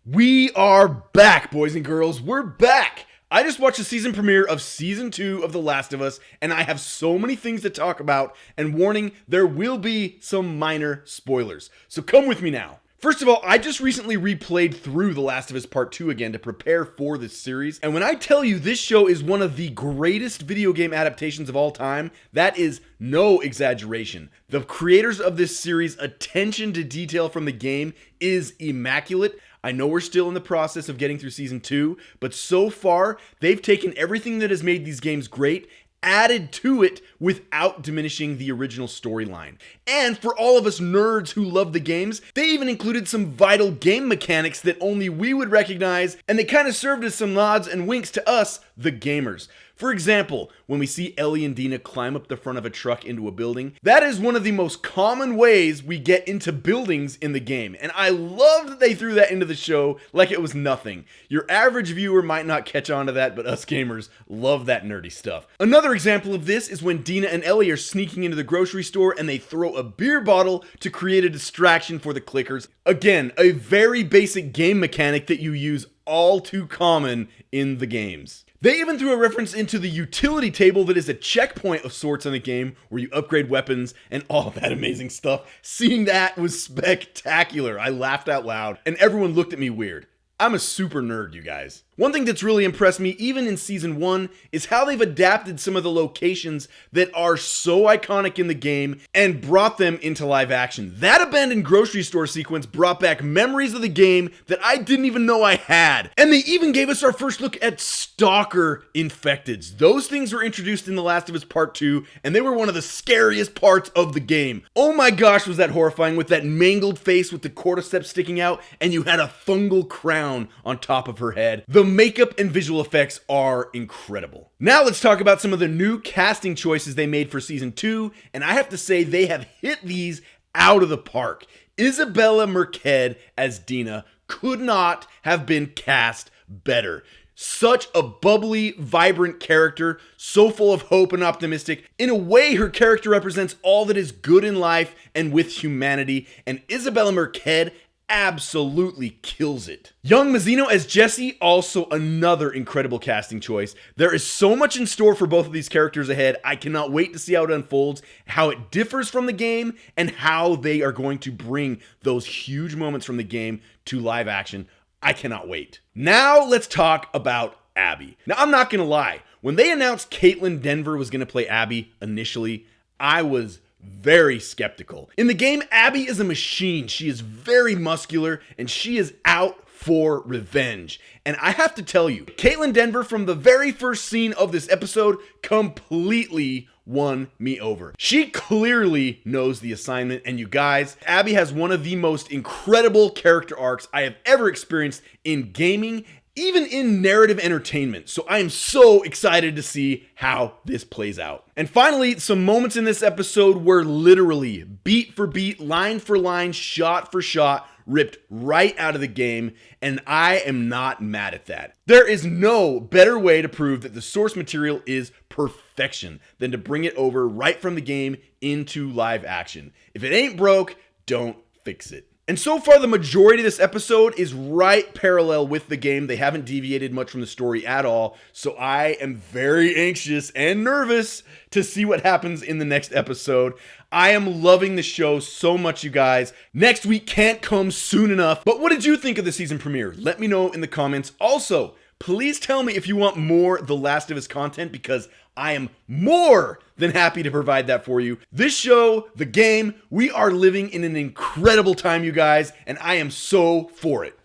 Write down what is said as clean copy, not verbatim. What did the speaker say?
We are back, boys and girls. We're back. I just watched the season premiere of season 2 of The Last of Us, and I have so many things to talk about. And warning, there will be some minor spoilers. So come with me now. First of all, I just recently replayed through The Last of Us Part 2 again to prepare for this series. And when I tell you this show is one of the greatest video game adaptations of all time, that is no exaggeration. The creators of this series' attention to detail from the game is immaculate. I know we're still in the process of getting through season 2, but so far, they've taken everything that has made these games great, added to it without diminishing the original storyline. And for all of us nerds who love the games, they even included some vital game mechanics that only we would recognize, and they kind of served as some nods and winks to us, the gamers. For example, when we see Ellie and Dina climb up the front of a truck into a building, that is one of the most common ways we get into buildings in the game. And I love that they threw that into the show like it was nothing. Your average viewer might not catch on to that, but us gamers love that nerdy stuff. Another example of this is when Dina and Ellie are sneaking into the grocery store and they throw a beer bottle to create a distraction for the clickers. Again, a very basic game mechanic that you use all too common in the games. They even threw a reference into the utility table that is a checkpoint of sorts in the game where you upgrade weapons and all that amazing stuff. Seeing that was spectacular. I laughed out loud and everyone looked at me weird. I'm a super nerd, you guys. One thing that's really impressed me, even in season 1, is how they've adapted some of the locations that are so iconic in the game and brought them into live action. That abandoned grocery store sequence brought back memories of the game that I didn't even know I had. And they even gave us our first look at stalker infecteds. Those things were introduced in The Last of Us Part 2, and they were one of the scariest parts of the game. Oh my gosh, was that horrifying, with that mangled face with the cordyceps sticking out, and you had a fungal crown on top of her head. The makeup and visual effects are incredible. Now let's talk about some of the new casting choices they made for season 2, and I have to say they have hit these out of the park. Isabella Merced as Dina could not have been cast better. Such a bubbly, vibrant character, so full of hope and optimistic. In a way, her character represents all that is good in life and with humanity, and Isabella Merced absolutely kills it. Young Mazzino as Jesse, also another incredible casting choice. There is so much in store for both of these characters ahead. I cannot wait to see how it unfolds, how it differs from the game, and how they are going to bring those huge moments from the game to live action. I cannot wait. Now let's talk about Abby. Now I'm not gonna lie, when they announced Kaitlyn Denver was gonna play Abby initially, I was very skeptical. In the game, Abby is a machine. She is very muscular and she is out for revenge. And I have to tell you, Kaitlyn Denver from the very first scene of this episode completely won me over. She clearly knows the assignment, and you guys, Abby has one of the most incredible character arcs I have ever experienced in gaming, even in narrative entertainment. So I am so excited to see how this plays out. And finally, some moments in this episode were literally beat for beat, line for line, shot for shot, ripped right out of the game, and I am not mad at that. There is no better way to prove that the source material is perfection than to bring it over right from the game into live action. If it ain't broke, don't fix it. And so far, the majority of this episode is right parallel with the game. They haven't deviated much from the story at all. So I am very anxious and nervous to see what happens in the next episode. I am loving the show so much, you guys. Next week can't come soon enough. But what did you think of the season premiere? Let me know in the comments. Also, please tell me if you want more The Last of Us content, because I am more than happy to provide that for you. This show, the game, we are living in an incredible time, you guys, and I am so for it.